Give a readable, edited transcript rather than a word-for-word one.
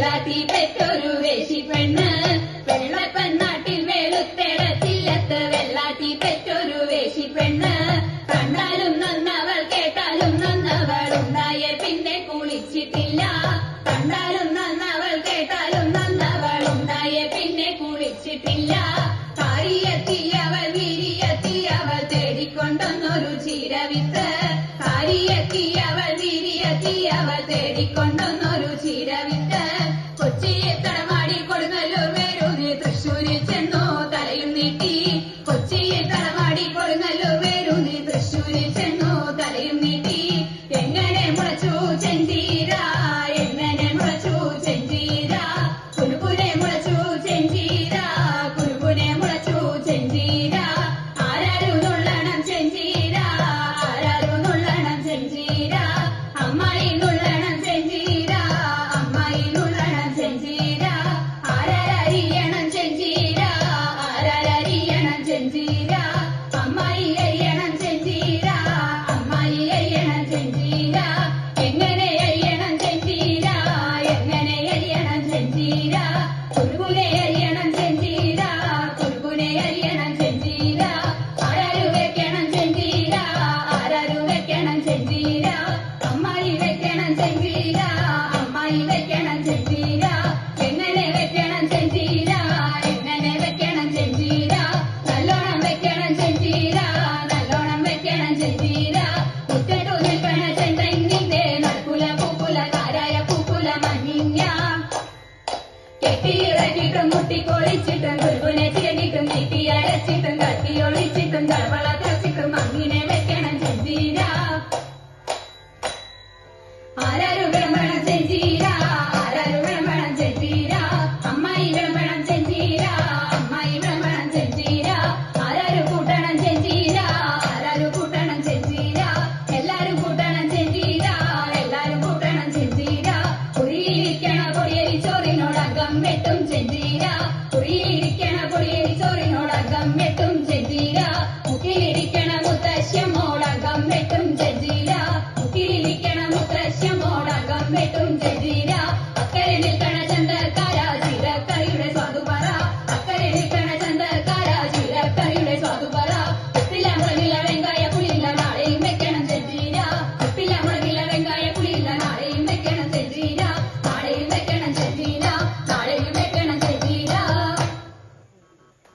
വെള്ളാട്ടി പെറ്റൊരു വേശി പെണ്ണ് വെള്ളപ്പനാട്ടിൽ വെളുത്തെടത്തില്ലത്ത് വെള്ളാട്ടി പെറ്റൊരു വേശി പെണ്ണ് കണ്ടാലും നന്നവൾ കേട്ടാലും നന്നവൾ ഉണ്ടായ പിന്നെ കുളിച്ചിട്ടില്ല കണ്ടാലും നന്നവൾ കേട്ടാലും നന്നവൾ ഉണ്ടായ പിന്നെ കുളിച്ചിട്ടില്ല കാരിയെത്തിയവൾ വിരിയെത്തിയവൾ തേടിക്കൊണ്ടൊന്നൊരു ചീരവിത്ത് കാരിയെത്തിയവൾ വിരിയെത്തിയവൾ തേടിക്കൊണ്ടൊന്നൊരു ചീരവിത്ത് കൊച്ചിയെ തടമാടി കൊടുങ്ങല്ലൂർ വേരൂന്നി തൃശ്ശൂരിൽ ചെന്നു തലയും നീട്ടി കൊച്ചിയെ തടമാടി കൊടുങ്ങല്ലൂർ വേരൂന്നി തൃശ്ശൂരിൽ ചെന്നു തലയും നീട്ടി എങ്ങനെ മുളച്ചു ചെഞ്ചീര എങ്ങനെ മുളച്ചു ചെഞ്ചീര കുലുകുനെ മുളച്ചു ചെഞ്ചീര കുലുകുനെ മുളച്ചു ചെഞ്ചീര ആരാരും നുള്ളണം ചെഞ്ചീര ആരാരും നുള്ളണം ചെഞ്ചീര അമ്മായി നുള്ളണം ചെഞ്ചീര അമ്മായി നുള്ളണം ചെഞ്ചീര ആരാരരിയണം ചെഞ്ചീര ആരാരരിയണം ചെഞ്ചീര അമ്മായി അരിയണം ചെഞ്ചീര അമ്മായി അരിയണം ചെഞ്ചീര എങ്ങനെ അരിയണം ചെഞ്ചീര എങ്ങനെ അരിയണം ചെഞ്ചീര കുൽകുനെ അരിയണം ചെഞ്ചീര കുൽകുനെ അരിയണം ചെഞ്ചീര ആരാരു വെക്കണം ചെഞ്ചീര ആരാരു വെക്കണം ചെഞ്ചീര അമ്മായി വെക്കണം ചെഞ്ചീര അമ്മായി വെക്കണം ചെഞ്ചീര എങ്ങനെ വെക്കണം ചെഞ്ചീര എങ്ങനെ വെക്കണം ചെഞ്ചീര നല്ലോണം വെക്കണം ചെഞ്ചീര നല്ലോണം വെക്കണം ചെഞ്ചീര മുറ്റത്തു നിൽക്കണ ചെന്തങ്ങിന്റെ നടക്കുല പൂക്കുല കാരായ പൂക്കുല മഞ്ഞ കെട്ടിയിറക്കിട്ടും മുട്ടിക്കൊളിച്ചിട്ടും കുൽകുനെ ചിരകിട്ടും നീട്ടി അടച്ചിട്ടും കത്തിയൊളിച്ചിട്ടും തളവള തച്ചിട്ടും അങ്ങനെ വെക്കണം ചെഞ്ചീര ആരാരു വിളമ്പണം ചെഞ്ചീര ആരാരു വിളമ്പണം ചെഞ്ചീര അമ്മായി വിളമ്പണം ചെഞ്ചീര അമ്മായി വിളമ്പണം ചെഞ്ചീര ആരാരു കൂട്ടണം ചെഞ്ചീര ആരാരു കൂട്ടണം ചെഞ്ചീര എല്ലാരും കൂട്ടണം ചെഞ്ചീര എല്ലാരും കൂട്ടണം ചെഞ്ചീര കുറിയിലിരിക്കണ പൊടിയരി ചോറിനോടകം വെട്ടും ചെഞ്ചീര കുറിയിലിരിക്കണ പൊടിയരി ചോറിനോടകം വെട്ടും ചെഞ്ചീര മുക്കിലിരിക്കണ മുത്തശ്ശമോടകം വെട്ടും